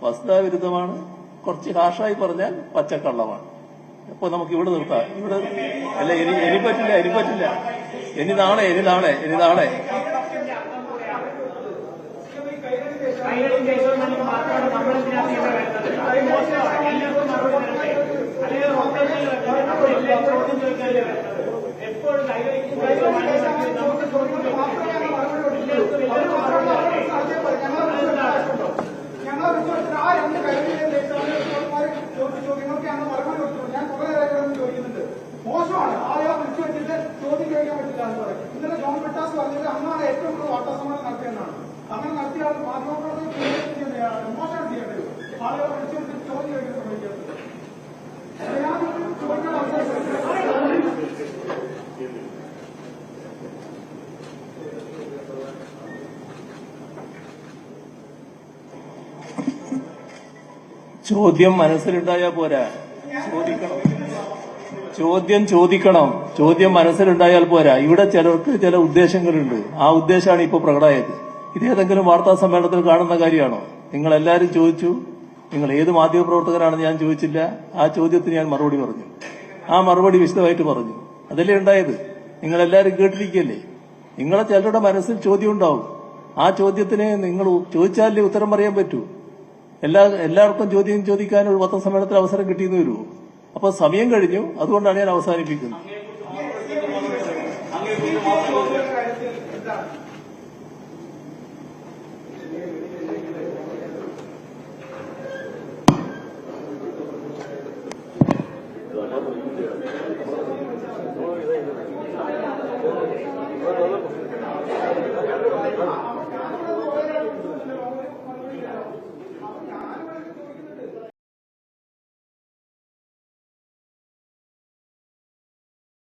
വസ്തുതാവിരുദ്ധമാണ്, കുറച്ച് ഹാഷായി പറഞ്ഞാൽ പച്ചക്കള്ളമാണ്. അപ്പൊ നമുക്ക് ഇവിടെ നിർത്താം. ഇവിടെ അല്ല, ഇനി പറ്റില്ല. ഇനി നാളെ മോശമാണ്. ആളെ വിളിച്ചു വെച്ചിട്ട് ചോദ്യം ചോദിക്കാൻ പറ്റില്ല എന്ന് പറയും. ഇന്നലെ ജോൺ ബ്രിട്ടാസ് പറഞ്ഞത് അന്നാണ് ഏറ്റവും കൂടുതൽ വാർത്താസമ്മേളനം നടത്തിയെന്നാണ്. അങ്ങനെ നടത്തിയ ആൾ മാധ്യമപ്രവർത്തകർ മോശമാണ് ചെയ്യേണ്ടത്. ആളുകളെ വിളിച്ചു വെച്ചിട്ട് ചോദ്യം ചോദിക്കാൻ ശ്രമിക്കുന്നത്. ഞാൻ ചോദിക്കാൻ ചോദ്യം മനസ്സിലുണ്ടായാൽ പോരാ, ചോദ്യം മനസ്സിലുണ്ടായാൽ പോരാ. ഇവിടെ ചിലർക്ക് ചില ഉദ്ദേശങ്ങളുണ്ട്. ആ ഉദ്ദേശമാണ് ഇപ്പൊ പ്രകടമായത്. ഇതേതെങ്കിലും വാർത്താ സമ്മേളനത്തിൽ കാണുന്ന കാര്യമാണോ? നിങ്ങളെല്ലാരും ചോദിച്ചു. നിങ്ങൾ ഏത് മാധ്യമപ്രവർത്തകരാണെന്ന് ഞാൻ ചോദിച്ചില്ല. ആ ചോദ്യത്തിന് ഞാൻ മറുപടി പറഞ്ഞു. ആ മറുപടി വിശദമായിട്ട് പറഞ്ഞു. അതല്ലേ ഉണ്ടായത്. നിങ്ങളെല്ലാരും കേട്ടിരിക്കല്ലേ. നിങ്ങളെ ചിലരുടെ മനസ്സിൽ ചോദ്യം ഉണ്ടാവും. ആ ചോദ്യത്തിന് നിങ്ങൾ ചോദിച്ചാലേ ഉത്തരം പറയാൻ പറ്റൂ. എല്ലാവർക്കും ചോദ്യം ചോദിക്കാൻ ഒരു പത്രസമ്മേളനത്തിൽ അവസരം കിട്ടിയെന്ന് വരുമോ? അപ്പൊ സമയം കഴിഞ്ഞു. അതുകൊണ്ടാണ് ഞാൻ അവസാനിപ്പിക്കുന്നത്.